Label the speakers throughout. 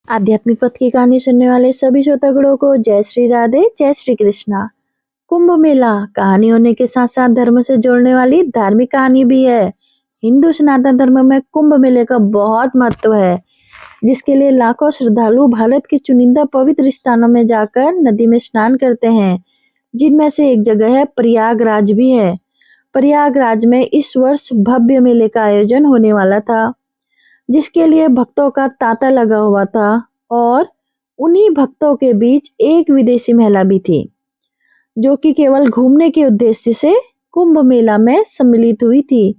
Speaker 1: आध्यात्मिक पथ की कहानी सुनने वाले सभी श्रोतागणों को जय श्री राधे, जय श्री कृष्णा। कुंभ मेला कहानी होने के साथ साथ धर्म से जोड़ने वाली धार्मिक कहानी भी है। हिंदू सनातन धर्म में कुंभ मेले का बहुत महत्व है, जिसके लिए लाखों श्रद्धालु भारत के चुनिंदा पवित्र स्थानों में जाकर नदी में स्नान करते हैं, जिनमें से एक जगह है प्रयागराज भी है। प्रयागराज में इस वर्ष भव्य मेले का आयोजन होने वाला था, जिसके लिए भक्तों का तांता लगा हुआ था। और उन्हीं भक्तों के बीच एक विदेशी महिला भी थी, जो कि केवल घूमने के उद्देश्य से कुंभ मेला में सम्मिलित हुई थी।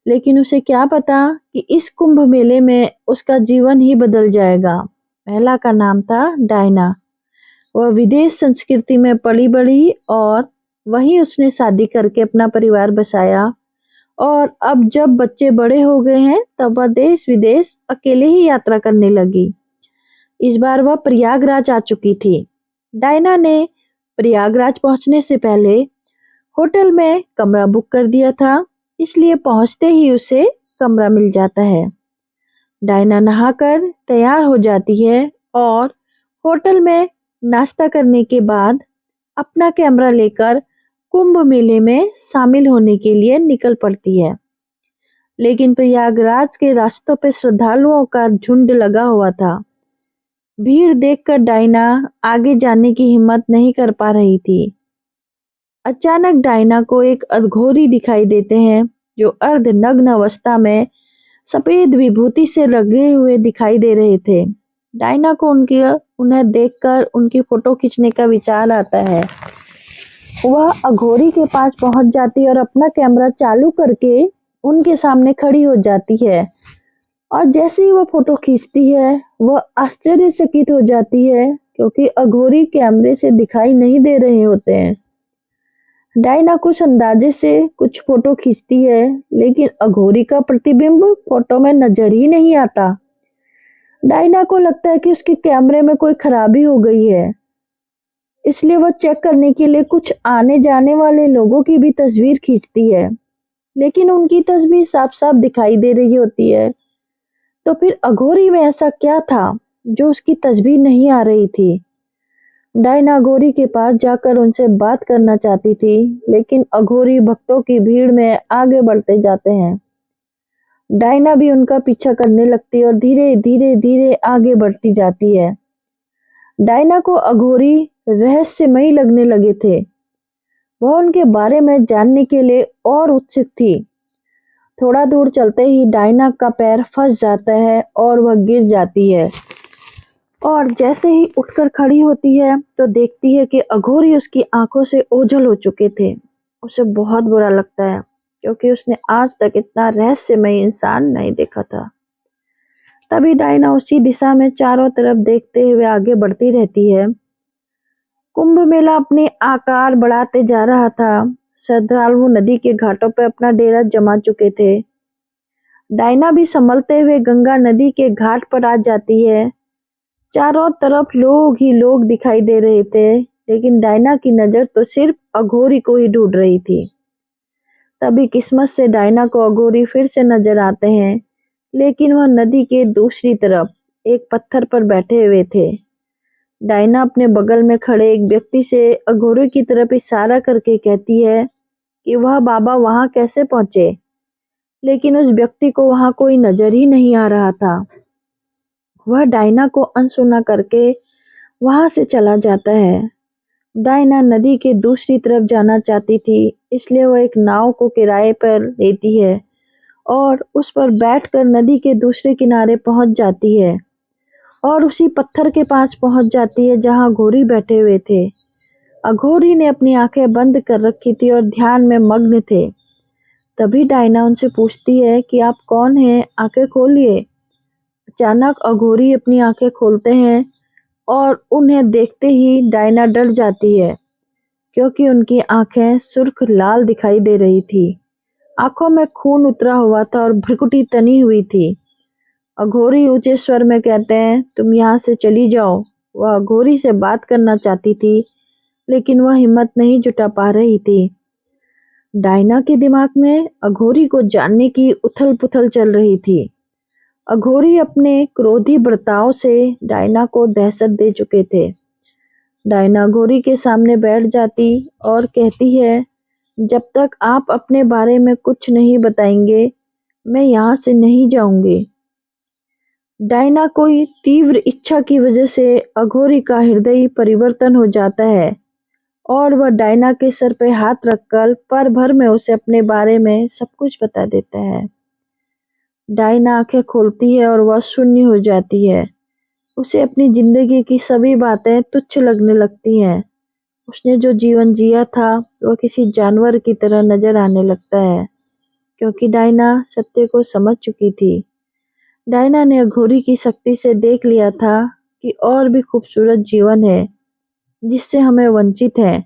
Speaker 1: लेकिन उसे क्या पता कि इस कुंभ मेले में उसका जीवन ही बदल जाएगा। महिला का नाम था डायना। वह विदेश संस्कृति में पली बढ़ी और वहीं उसने शादी करके अपना परिवार बसाया। और अब जब बच्चे बड़े हो गए हैं, तब वह देश विदेश अकेले ही यात्रा करने लगी। इस बार वह प्रयागराज आ चुकी थी। डायना ने प्रयागराज पहुंचने से पहले होटल में कमरा बुक कर दिया था, इसलिए पहुंचते ही उसे कमरा मिल जाता है। डायना नहाकर तैयार हो जाती है और होटल में नाश्ता करने के बाद अपना कैमरा लेकर कुंभ मेले में शामिल होने के लिए निकल पड़ती है। लेकिन प्रयागराज के रास्तों पे श्रद्धालुओं का झुंड लगा हुआ था। भीड़ देखकर डायना आगे जाने की हिम्मत नहीं कर पा रही थी। अचानक डायना को एक अघोरी दिखाई देते हैं, जो अर्धनग्न अवस्था में सफेद विभूति से लगे हुए दिखाई दे रहे थे। डायना को उन्हें देखकर उनकी फोटो खींचने का विचार आता है। वह अघोरी के पास पहुंच जाती है और अपना कैमरा चालू करके उनके सामने खड़ी हो जाती है। और जैसे ही वह फोटो खींचती है, वह आश्चर्यचकित हो जाती है, क्योंकि अघोरी कैमरे से दिखाई नहीं दे रहे होते हैं। डायना कुछ अंदाजे से कुछ फोटो खींचती है, लेकिन अघोरी का प्रतिबिंब फोटो में नजर ही नहीं आता। डायना को लगता है कि उसके कैमरे में कोई खराबी हो गई है, इसलिए वह चेक करने के लिए कुछ आने जाने वाले लोगों की भी तस्वीर खींचती है, लेकिन उनकी तस्वीर साफ साफ दिखाई दे रही होती है। तो फिर अघोरी में ऐसा क्या था जो उसकी तस्वीर नहीं आ रही थी? डायना अघोरी के पास जाकर उनसे बात करना चाहती थी, लेकिन अघोरी भक्तों की भीड़ में आगे बढ़ते जाते हैं। डायना भी उनका पीछा करने लगती है और धीरे धीरे धीरे आगे बढ़ती जाती है। डायना को अघोरी रहस्यमयी लगने लगे थे। वह उनके बारे में जानने के लिए और उत्सुक थी। थोड़ा दूर चलते ही डायना का पैर फंस जाता है और वह गिर जाती है। और जैसे ही उठकर खड़ी होती है, तो देखती है कि अघोरी उसकी आंखों से ओझल हो चुके थे। उसे बहुत बुरा लगता है, क्योंकि उसने आज तक इतना रहस्यमय इंसान नहीं देखा था। तभी डायना उसी दिशा में चारों तरफ देखते हुए आगे बढ़ती रहती है। कुंभ मेला अपने आकार बढ़ाते जा रहा था। श्रद्धालु नदी के घाटों पर अपना डेरा जमा चुके थे। डायना भी संभलते हुए गंगा नदी के घाट पर आ जाती है। चारों तरफ लोग ही लोग दिखाई दे रहे थे, लेकिन डायना की नजर तो सिर्फ अघोरी को ही ढूंढ रही थी। तभी किस्मत से डायना को अघोरी फिर से नजर आते हैं, लेकिन वह नदी के दूसरी तरफ एक पत्थर पर बैठे हुए थे। डायना अपने बगल में खड़े एक व्यक्ति से अघोरी की तरफ इशारा करके कहती है कि वह बाबा वहां कैसे पहुंचे, लेकिन उस व्यक्ति को वहां कोई नजर ही नहीं आ रहा था। वह डायना को अनसुना करके वहां से चला जाता है। डायना नदी के दूसरी तरफ जाना चाहती थी, इसलिए वह एक नाव को किराए पर लेती है और उस पर बैठकर नदी के दूसरे किनारे पहुंच जाती है और उसी पत्थर के पास पहुंच जाती है जहां अघोरी बैठे हुए थे। अघोरी ने अपनी आंखें बंद कर रखी थी और ध्यान में मग्न थे। तभी डायना उनसे पूछती है कि आप कौन हैं, आंखें खोलिए। अचानक अघोरी अपनी आंखें खोलते हैं और उन्हें देखते ही डायना डर जाती है, क्योंकि उनकी आंखें सुर्ख लाल दिखाई दे रही थी। आंखों में खून उतरा हुआ था और भ्रुकुटी तनी हुई थी। अघोरी ऊंचे स्वर में कहते हैं, तुम यहाँ से चली जाओ। वह अघोरी से बात करना चाहती थी, लेकिन वह हिम्मत नहीं जुटा पा रही थी। डायना के दिमाग में अघोरी को जानने की उथल पुथल चल रही थी। अघोरी अपने क्रोधी बर्ताव से डायना को दहशत दे चुके थे। डायना अघोरी के सामने बैठ जाती और कहती है, जब तक आप अपने बारे में कुछ नहीं बताएंगे, मैं यहाँ से नहीं जाऊंगी। डायना कोई तीव्र इच्छा की वजह से अघोरी का हृदय परिवर्तन हो जाता है और वह डायना के सर पे हाथ रखकर पल भर में उसे अपने बारे में सब कुछ बता देता है। डायना आंखें खोलती है और वह शून्य हो जाती है। उसे अपनी जिंदगी की सभी बातें तुच्छ लगने लगती हैं। उसने जो जीवन जिया था वह किसी जानवर की तरह नजर आने लगता है, क्योंकि डायना सत्य को समझ चुकी थी। डायना ने अघोरी की शक्ति से देख लिया था कि और भी खूबसूरत जीवन है जिससे हमें वंचित है,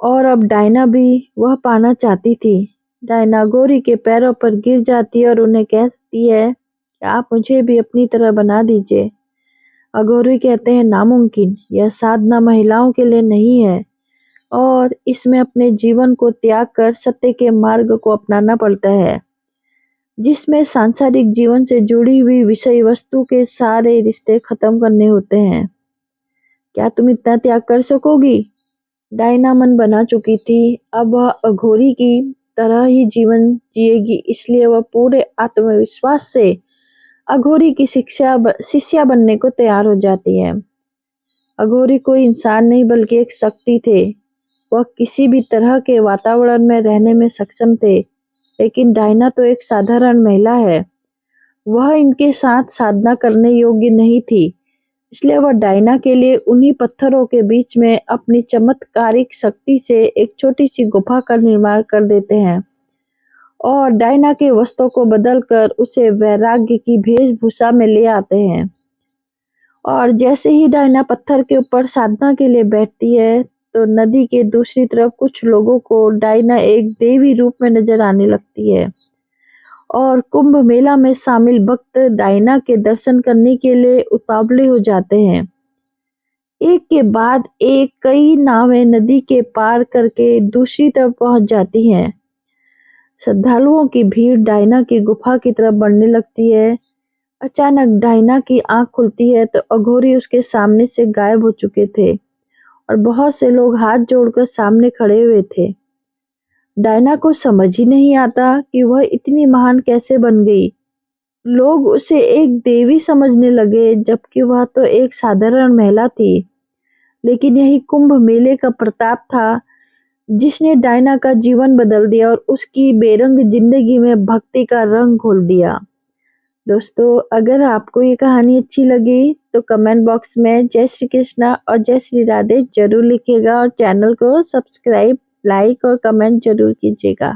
Speaker 1: और अब डायना भी वह पाना चाहती थी। डायना अघोरी के पैरों पर गिर जाती है और उन्हें कहती है कि आप मुझे भी अपनी तरह बना दीजिए। अघोरी कहते हैं, नामुमकिन, यह साधना महिलाओं के लिए नहीं है और इसमें अपने जीवन को त्याग कर सत्य के मार्ग को अपनाना पड़ता है, जिसमें सांसारिक जीवन से जुड़ी हुई विषय वस्तु के सारे रिश्ते खत्म करने होते हैं। क्या तुम इतना त्याग कर सकोगी? डायना मन बना चुकी थी, अब वह अघोरी की तरह ही जीवन जिएगी, इसलिए वह पूरे आत्मविश्वास से अघोरी की शिष्या बनने को तैयार हो जाती है। अघोरी कोई इंसान नहीं बल्कि एक शक्ति थे। वह किसी भी तरह के वातावरण में रहने में सक्षम थे, लेकिन डायना तो एक साधारण महिला है। वह इनके साथ साधना करने योग्य नहीं थी, इसलिए वह डायना के लिए उन्हीं पत्थरों के बीच में अपनी चमत्कारिक शक्ति से एक छोटी सी गुफा का निर्माण कर देते हैं और डायना के वस्त्रों को बदलकर उसे वैराग्य की वेशभूषा में ले आते हैं। और जैसे ही डायना पत्थर के ऊपर साधना के लिए बैठती है, तो नदी के दूसरी तरफ कुछ लोगों को डायना एक देवी रूप में नजर आने लगती है और कुंभ मेला में शामिल भक्त डायना के दर्शन करने के लिए उतावले हो जाते हैं। एक के बाद एक कई नावें नदी के पार करके दूसरी तरफ पहुंच जाती हैं। श्रद्धालुओं की भीड़ डायना की गुफा की तरफ बढ़ने लगती है। अचानक डायना की आंख खुलती है तो अघोरी उसके सामने से गायब हो चुके थे और बहुत से लोग हाथ जोड़कर सामने खड़े हुए थे। डायना को समझ ही नहीं आता कि वह इतनी महान कैसे बन गई। लोग उसे एक देवी समझने लगे, जबकि वह तो एक साधारण महिला थी। लेकिन यही कुंभ मेले का प्रताप था जिसने डायना का जीवन बदल दिया और उसकी बेरंग जिंदगी में भक्ति का रंग घोल दिया। दोस्तों, अगर आपको ये कहानी अच्छी लगी तो कमेंट बॉक्स में जय श्री कृष्णा और जय श्री राधे जरूर लिखिएगा और चैनल को सब्सक्राइब, लाइक और कमेंट जरूर कीजिएगा।